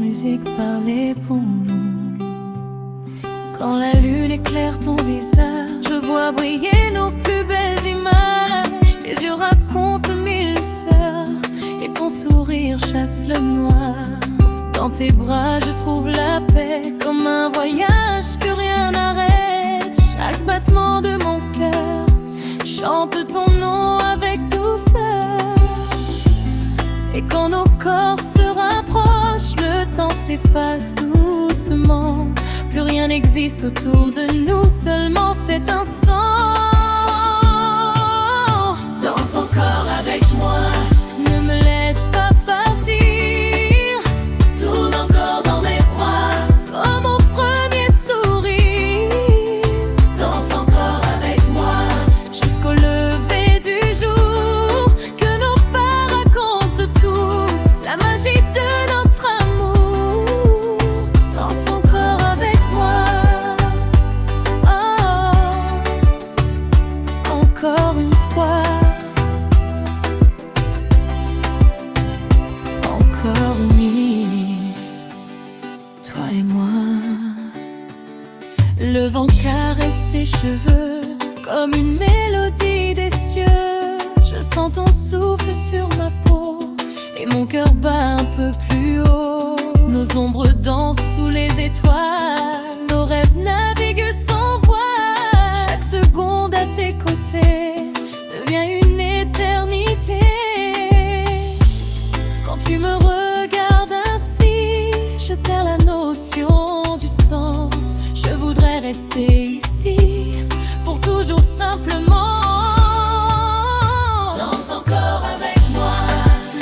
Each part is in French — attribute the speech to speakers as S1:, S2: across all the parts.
S1: musique parlait pour nous. Quand la lune éclaire ton visage, je vois briller nos plus belles images. Tes yeux racontent mille histoires et ton sourire chasse le noir. Dans tes bras je trouve la paix, comme un voyage que rien n'arrête. Chaque battement de mon cœur chante ton nom avec douceur. Et quand nos corps se rapprochent, le temps s'efface doucement. Plus rien n'existe autour de nous, seulement cet instant. Danse encore avec moi, ne me laisse pas partir. Tourne encore dans mes bras, comme au premier sourire. Danse encore avec moi, jusqu'au lever du jour. Que nos pas racontent tout, la magie de notre amour. Danse encore avec moi, oh, encore une fois. Encore oui, toi et moi. Le vent caresse tes cheveux comme une mélodie des cieux. Je sens ton souffle sur ma peau et mon cœur bat un peu plus haut. Nos ombres dansent sous les étoiles, nos rêves naviguent sans voile. Chaque seconde à tes côtés devient une éternité. Quand tu me regardes ainsi, je perds la notion du temps. Je voudrais rester ici pour toujours simplement. Danse encore avec moi,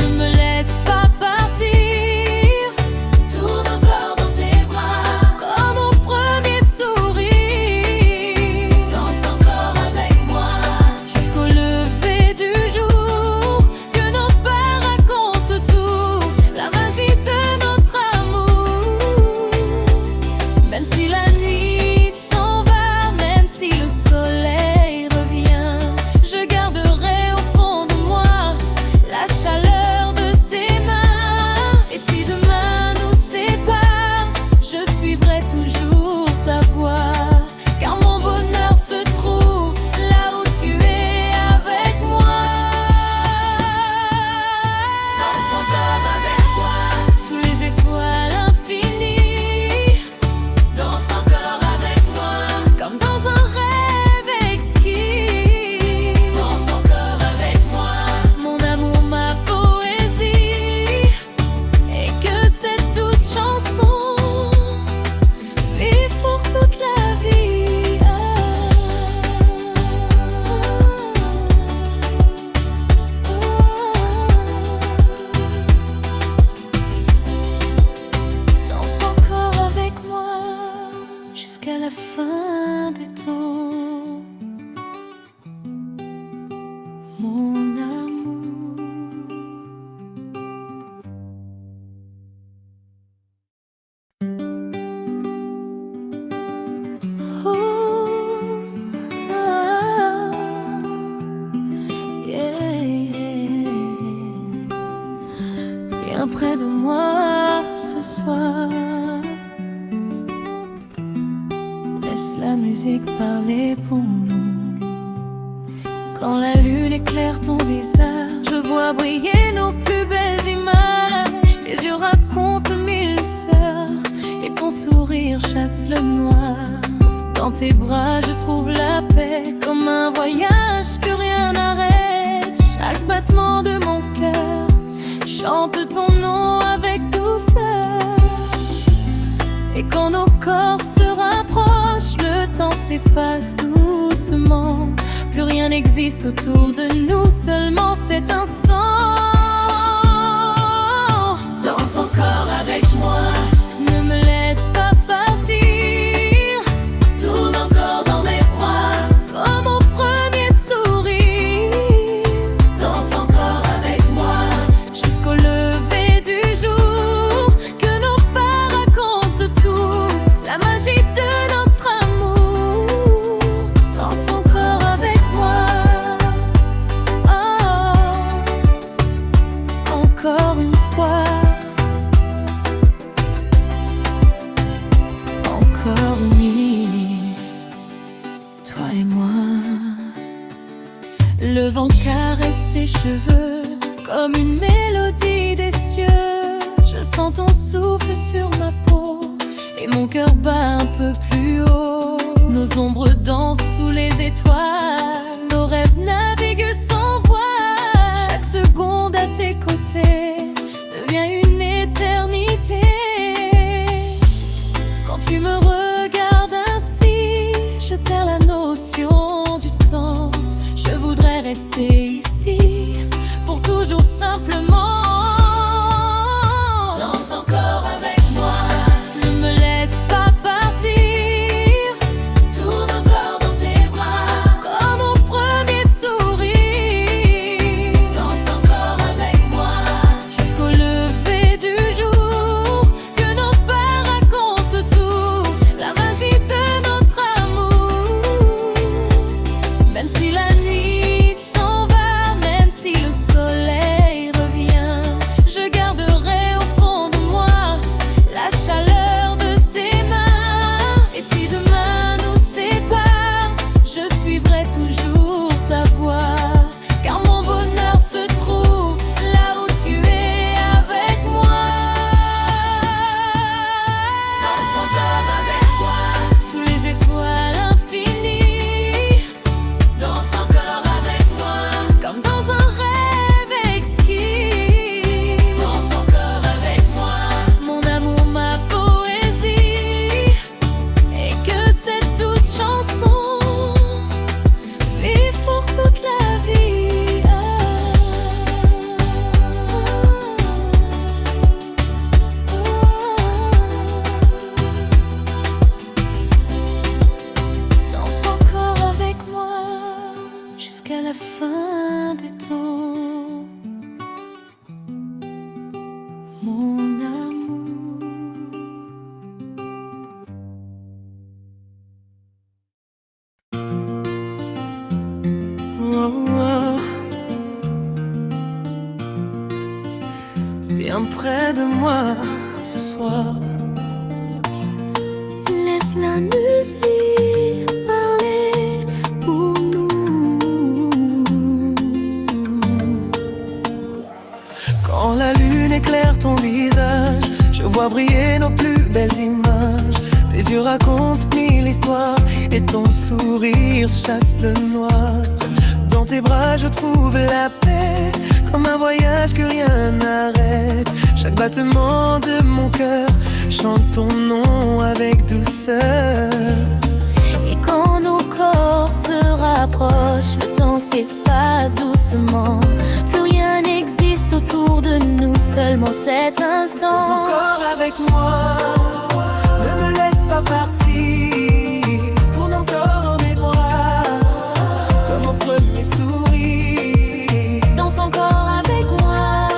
S1: ne me laisse pas partir. Tourne encore dans tes bras, comme au premier sourire. Danse encore avec moi, jusqu'au lever du jour. Que nos pas racontent tout, la magie de notre amour. Même si la nuit s'en va, même si le soleil revient, je garderai au fond de moi la chaleur de tes mains. Et si demain nous sépare, je suivrai toujours ta voix. Car mon bonheur se trouve là où tu es avec moi. Danse encore avec moi, sous les étoiles infinies. Danse encore avec moi, comme dans un rêve exquis. Danse encore avec moi, mon amour, ma poésie. Et que cette douce chanson vive pour toute la vie. Danse encore avec moi jusqu'à la fin des temps, mon amour. Oh, ah, yeah, yeah. Viens près de moi ce soir. Laisse la musique parler pour nous. Quand la lune éclaire ton visage, je vois briller nos plus belles images. Tes yeux racontent mille histoires et ton sourire chasse le noir. Dans tes bras je trouve la paix, comme un voyage que rien n'arrête. Chaque battement de mon cœur chante ton nom avec douceur. Et quand nos corps se rapprochent, le temps s'efface doucement. Plus rien n'existe autour de nous, seulement cet instant. Danse encore avec moi, ne me laisse pas partir. Tourne encore dans mes bras, comme au premier sourire. Danse encore avec moi, jusqu'au lever du jour. Que nos pas racontent tout, la magie de notre amour. Danse encore avec moi, oh, encore une fois. cheveux, comme une mélodie des cieux. Je sens ton souffle sur ma peau et mon cœur bat un peu plus haut. Nos ombres dansent sous les étoiles, nos rêves naviguent sans voile. Chaque seconde à tes côtés devient une éternité. Quand tu me regardes ainsi, je perds la notion du temps. Je voudrais rester ici pour toujours simplement. Danse encore avec moi, ne me laisse pas partir. Tourne encore dans tes bras, comme au premier sourire. Danse encore avec moi, jusqu'au lever du jour. Que nos pas racontent tout, la magie de notre amour. Même si la nuit s'en va, même si le soleil revient, je garderai au fond de moi la chaleur de tes mains. Et si demain nous sépare, je suivrai toujours ta voix, car mon bonheur se trouve là où tu es avec moi. Danse encore avec moi, sous les étoiles infinies. Danse encore avec moi, comme dans un rêve exquis. Danse encore avec moi, mon amour, ma poésie. Et que cette douce chanson vive pour toute la vie. Danse encore avec moi jusqu'à la fin des temps, mon amour.
S2: Oh, oh. Viens près de moi ce soir.
S1: Laisse la musique parler pour nous.
S2: Quand la lune éclaire ton visage, je vois briller nos plus belles images. Tes yeux racontent mille histoires et ton sourire chasse le noir. Dans tes bras je trouve la paix, comme un voyage que rien n'arrête. Chaque battement de mon cœur chante ton nom avec douceur.
S1: Et quand nos corps se rapprochent, le temps s'efface doucement. Plus rien n'existe autour de nous, seulement cet instant.
S2: Danse encore avec moi, ne me laisse pas partir. Tourne encore dans mes bras, comme au premier sourire.
S1: Danse encore avec moi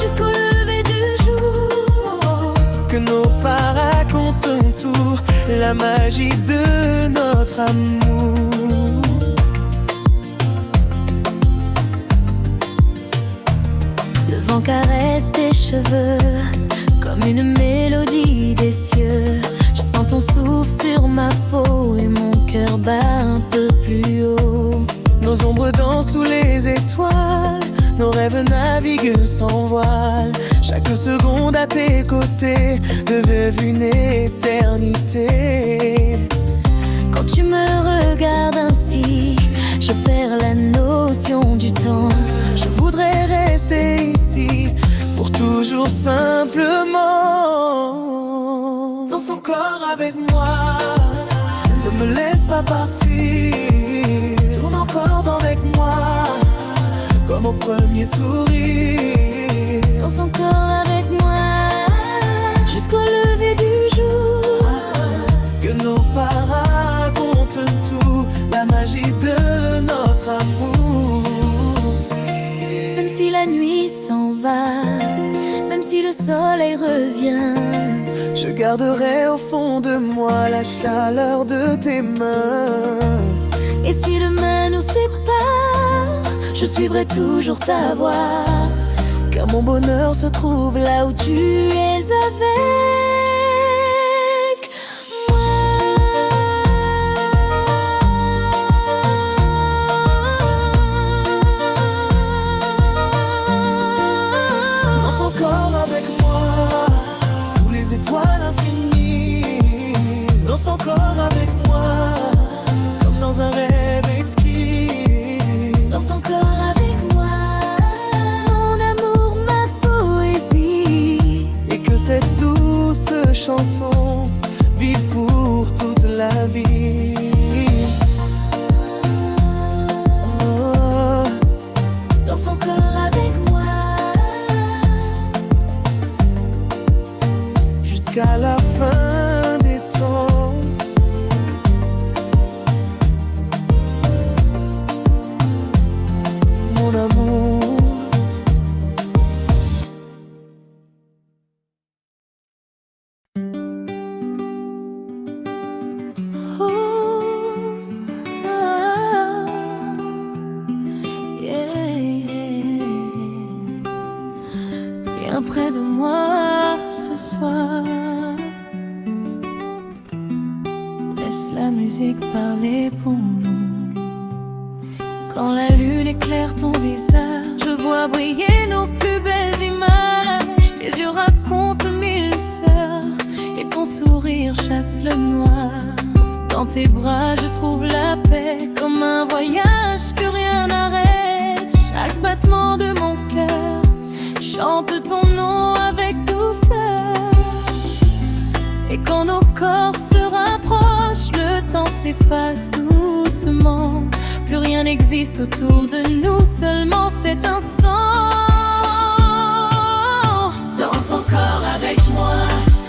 S1: jusqu'au lever du jour.
S2: Que nos pas racontent tout, la magie de notre amour.
S1: Le vent caresse tes cheveux comme une mélodie des cieux. Je sens ton souffle sur ma peau et mon cœur bat un peu plus haut.
S2: Nos ombres dansent sous les étoiles, nos rêves naviguent sans voile. Chaque seconde à tes côtés devient une éternité.
S1: Quand tu me regardes ainsi, je perds la notion du temps.
S2: Je voudrais rester ici pour toujours simplement. Danse encore avec moi, ne me laisse pas partir. Tourne encore avec moi, comme au premier sourire.
S1: Danse encore avec moi jusqu'au lever du jour.
S2: Que nos pas racontent tout, la magie de notre amour.
S1: Même si la nuit s'en va, même si le soleil revient,
S2: je garderai au fond de moi la chaleur de tes mains.
S1: et si demain nous sépare, je suivrai toujours ta voix,
S2: car mon bonheur se trouve
S1: là où tu es avec moi.
S2: encore avec moi, comme dans un rêve exquis.
S1: Dans son corps avec moi, mon amour, ma poésie.
S2: Et que cette douce chanson vive pour toute la vie.
S1: Oh, dans son corps avec moi,
S2: jusqu'à la fin des temps. Mon amour.
S1: oh, ah, yeah, yeah. Viens près de moi ce soir. Laisse la musique parler pour nous. Quand la lune éclaire ton visage, je vois briller nos plus belles images. Tes yeux racontent mille histoires et ton sourire chasse le noir. Dans tes bras je trouve la paix, comme un voyage que rien n'arrête. Chaque battement de mon cœur chante ton nom avec douceur. Et quand nos corps se rapprochent, le temps s'efface doucement. Plus rien n'existe autour de nous, seulement cet instant. Dans son corps avec moi,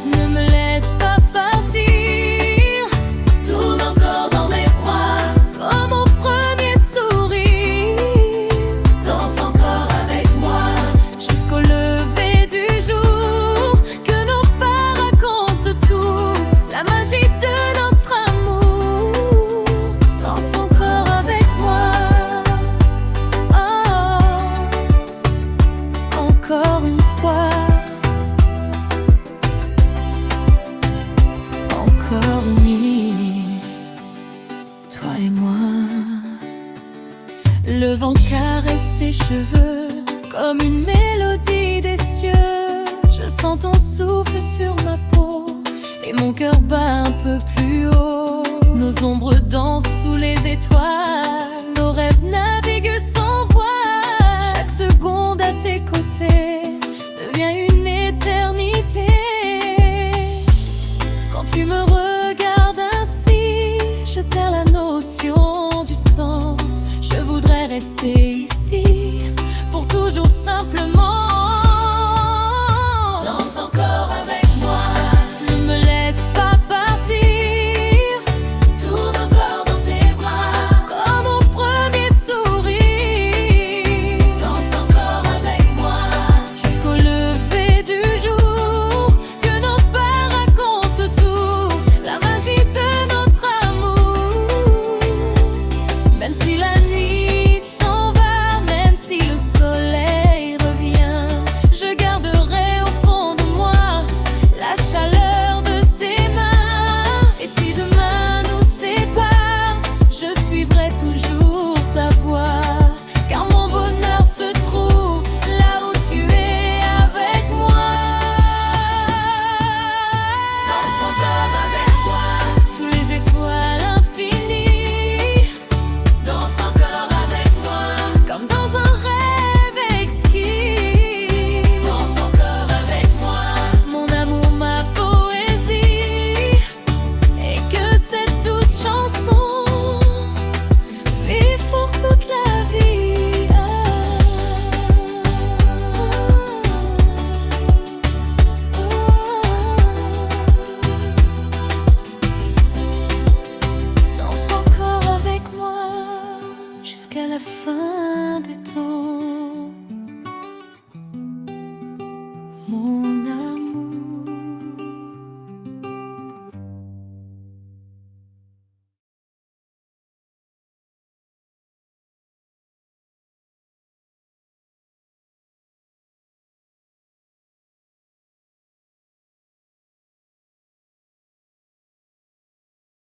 S1: ne me laisse pas partir. Tourne encore dans mes bras, comme au premier sourire. Dans son corps avec moi, jusqu'au lever du jour. Que nos pas racontent tout, la magie de notre amour. Dans son corps avec moi, oh, encore une fois. Encore une nuit, toi et moi. Le vent caresse tes cheveux comme une mélodie des cieux. Je sens ton souffle sur ma peau et mon cœur bat un peu plus haut. Nos ombres dansent sous les étoiles, nos rêves naviguent sans voile. Chaque seconde à tes côtés devient une